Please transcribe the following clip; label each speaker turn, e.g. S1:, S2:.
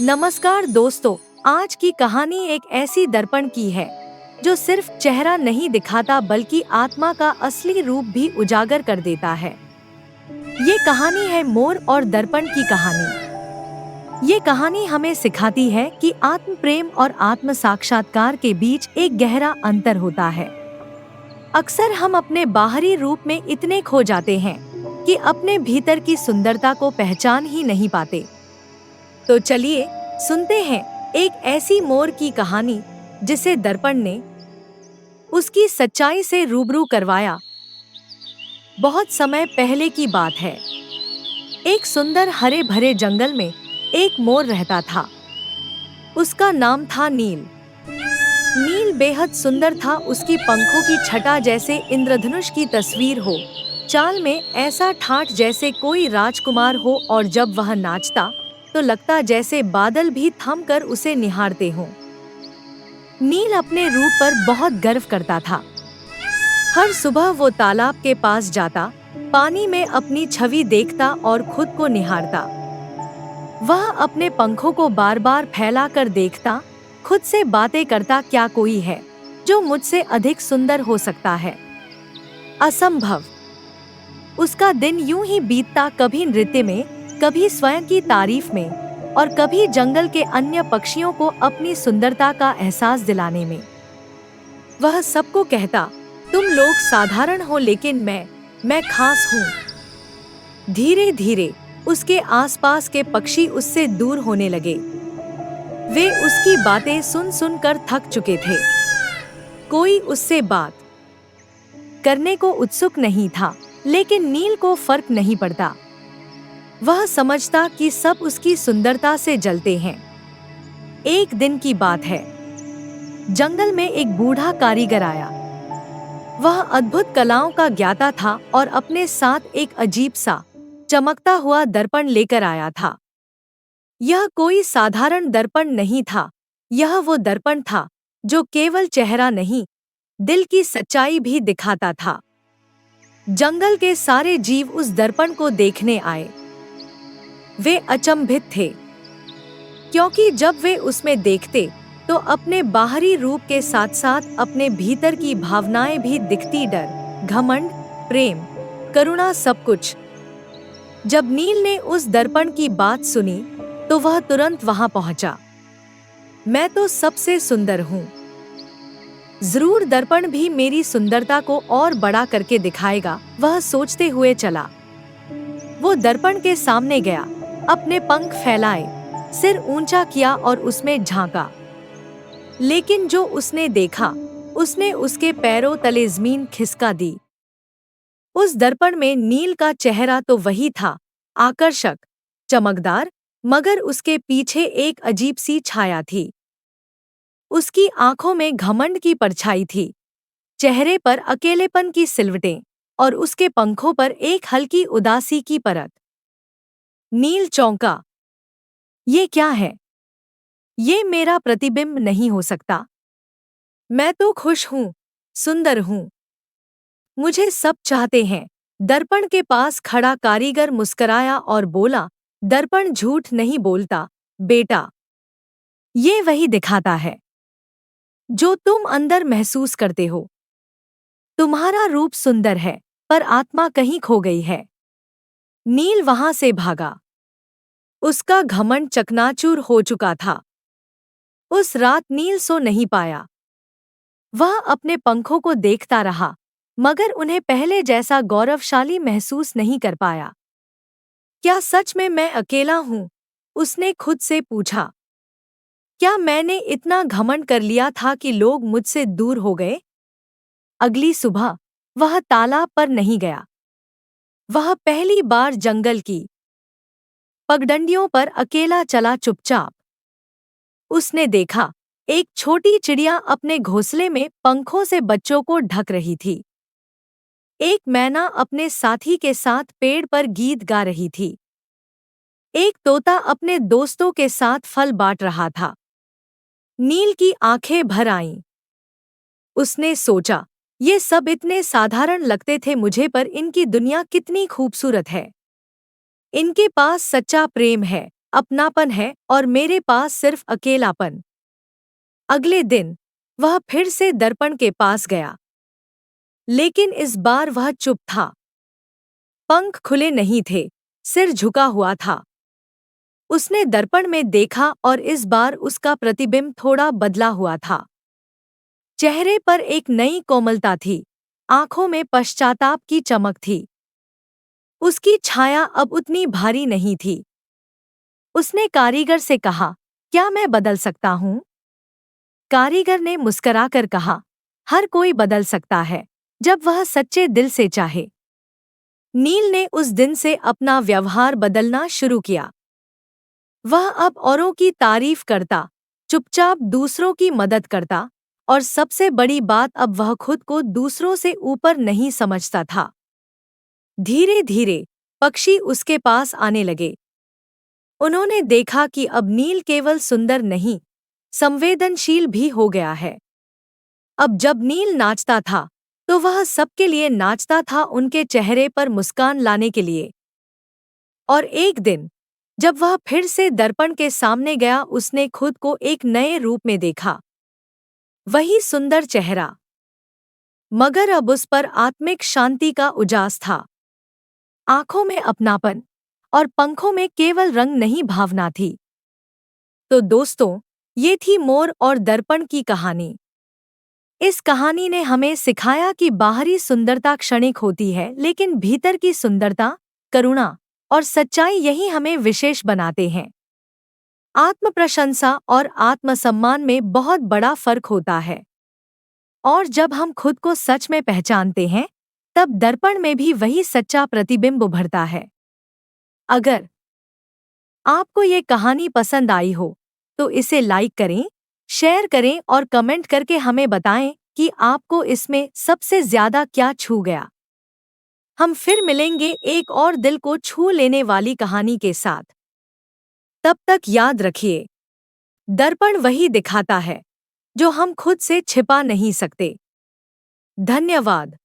S1: नमस्कार दोस्तों। आज की कहानी एक ऐसी दर्पण की है जो सिर्फ चेहरा नहीं दिखाता बल्कि आत्मा का असली रूप भी उजागर कर देता है। ये कहानी है मोर और दर्पण की कहानी। ये कहानी हमें सिखाती है कि आत्म प्रेम और आत्म साक्षात्कार के बीच एक गहरा अंतर होता है। अक्सर हम अपने बाहरी रूप में इतने खो जाते हैं कि अपने भीतर की सुंदरता को पहचान ही नहीं पाते। तो चलिए सुनते हैं एक ऐसी मोर की कहानी जिसे दर्पण ने उसकी सच्चाई से रूबरू करवाया। बहुत समय पहले की बात है। एक सुंदर हरे भरे जंगल में एक मोर रहता था। उसका नाम था नील। नील बेहद सुंदर था। उसकी पंखों की छटा जैसे इंद्रधनुष की तस्वीर हो, चाल में ऐसा ठाठ जैसे कोई राजकुमार हो, और जब वह नाचता तो लगता जैसे बादल भी थम कर उसे निहारते हों। नील अपने रूप पर बहुत गर्व करता था। हर सुबह वो तालाब के पास जाता, पानी में अपनी छवि देखता और खुद को निहारता। वह अपने पंखों को बार बार फैला कर देखता, खुद से बातें करता, क्या कोई है जो मुझसे अधिक सुंदर हो सकता है? असंभव। उसका दिन यूं ही बीतता, कभी नृत्य में, कभी स्वयं की तारीफ में, और कभी जंगल के अन्य पक्षियों को अपनी सुंदरता का एहसास दिलाने में। वह सबको कहता, तुम लोग साधारण हो लेकिन मैं खास हूँ। धीरे धीरे उसके आसपास के पक्षी उससे दूर होने लगे। वे उसकी बातें सुन सुन कर थक चुके थे। कोई उससे बात करने को उत्सुक नहीं था, लेकिन नील को फर्क नहीं पड़ता। वह समझता कि सब उसकी सुंदरता से जलते हैं। एक दिन की बात है। जंगल में एक बूढ़ा कारीगर आया। वह अद्भुत कलाओं का ज्ञाता था और अपने साथ एक अजीब सा चमकता हुआ दर्पण लेकर आया था। यह कोई साधारण दर्पण नहीं था। यह वो दर्पण था जो केवल चेहरा नहीं, दिल की सच्चाई भी दिखाता था। जंगल के सारे जीव उस दर्पण को देखने आए। वे अचंभित थे, क्योंकि जब वे उसमें देखते तो अपने बाहरी रूप के साथ साथ अपने भीतर की भावनाएं भी दिखती, डर, घमंड, प्रेम, करुणा, सब कुछ। जब नील ने उस दर्पण की बात सुनी तो वह तुरंत वहां पहुंचा। मैं तो सबसे सुंदर हूँ। जरूर दर्पण भी मेरी सुंदरता को और बड़ा करके दिखाएगा, वह सोचते हुए चला। वो दर्पण के सामने गया, अपने पंख फैलाए, सिर ऊंचा किया और उसमें झांका। लेकिन जो उसने देखा, उसने उसके पैरों तले जमीन खिसका दी। उस दर्पण में नील का चेहरा तो वही था, आकर्षक, चमकदार, मगर उसके पीछे एक अजीब सी छाया थी। उसकी आंखों में घमंड की परछाई थी, चेहरे पर अकेलेपन की सिलवटें, और उसके पंखों पर एक हल्की उदासी की परत। नील चौंका। ये क्या है? ये मेरा प्रतिबिंब नहीं हो सकता। मैं तो खुश हूँ, सुंदर हूँ। मुझे सब चाहते हैं। दर्पण के पास खड़ा कारीगर मुस्कराया और बोला, दर्पण झूठ नहीं बोलता, बेटा। ये वही दिखाता है जो तुम अंदर महसूस करते हो। तुम्हारा रूप सुंदर है, पर आत्मा कहीं खो गई है। नील वहां से भागा। उसका घमंड चकनाचूर हो चुका था। उस रात नील सो नहीं पाया। वह अपने पंखों को देखता रहा, मगर उन्हें पहले जैसा गौरवशाली महसूस नहीं कर पाया। क्या सच में मैं अकेला हूँ? उसने खुद से पूछा। क्या मैंने इतना घमंड कर लिया था कि लोग मुझसे दूर हो गए? अगली सुबह वह तालाब पर नहीं गया। वह पहली बार जंगल की पगडंडियों पर अकेला चला, चुपचाप। उसने देखा, एक छोटी चिड़िया अपने घोंसले में पंखों से बच्चों को ढक रही थी। एक मैना अपने साथी के साथ पेड़ पर गीत गा रही थी। एक तोता अपने दोस्तों के साथ फल बांट रहा था। नील की आंखें भर आईं। उसने सोचा, ये सब इतने साधारण लगते थे मुझे, पर इनकी दुनिया कितनी खूबसूरत है। इनके पास सच्चा प्रेम है, अपनापन है और मेरे पास सिर्फ अकेलापन। अगले दिन वह फिर से दर्पण के पास गया, लेकिन इस बार वह चुप था। पंख खुले नहीं थे, सिर झुका हुआ था। उसने दर्पण में देखा और इस बार उसका प्रतिबिंब थोड़ा बदला हुआ था। चेहरे पर एक नई कोमलता थी, आंखों में पश्चाताप की चमक थी। उसकी छाया अब उतनी भारी नहीं थी। उसने कारीगर से कहा, क्या मैं बदल सकता हूँ? कारीगर ने मुस्कुराकर कहा, हर कोई बदल सकता है, जब वह सच्चे दिल से चाहे। नील ने उस दिन से अपना व्यवहार बदलना शुरू किया। वह अब औरों की तारीफ करता, चुपचाप दूसरों की मदद करता, और सबसे बड़ी बात, अब वह खुद को दूसरों से ऊपर नहीं समझता था। धीरे धीरे पक्षी उसके पास आने लगे। उन्होंने देखा कि अब नील केवल सुंदर नहीं, संवेदनशील भी हो गया है। अब जब नील नाचता था, तो वह सबके लिए नाचता था, उनके चेहरे पर मुस्कान लाने के लिए। और एक दिन जब वह फिर से दर्पण के सामने गया, उसने खुद को एक नए रूप में देखा। वही सुंदर चेहरा, मगर अब उस पर आत्मिक शांति का उजास था। आंखों में अपनापन और पंखों में केवल रंग नहीं, भावना थी। तो दोस्तों, ये थी मोर और दर्पण की कहानी। इस कहानी ने हमें सिखाया कि बाहरी सुंदरता क्षणिक होती है, लेकिन भीतर की सुंदरता, करुणा और सच्चाई यही हमें विशेष बनाते हैं। आत्मप्रशंसा और आत्मसम्मान में बहुत बड़ा फर्क होता है। और जब हम खुद को सच में पहचानते हैं, तब दर्पण में भी वही सच्चा प्रतिबिंब उभरता है। अगर आपको ये कहानी पसंद आई हो, तो इसे लाइक करें, शेयर करें और कमेंट करके हमें बताएं कि आपको इसमें सबसे ज्यादा क्या छू गया। हम फिर मिलेंगे एक और दिल को छू लेने वाली कहानी के साथ। तब तक याद रखिए, दर्पण वही दिखाता है जो हम खुद से छिपा नहीं सकते। धन्यवाद।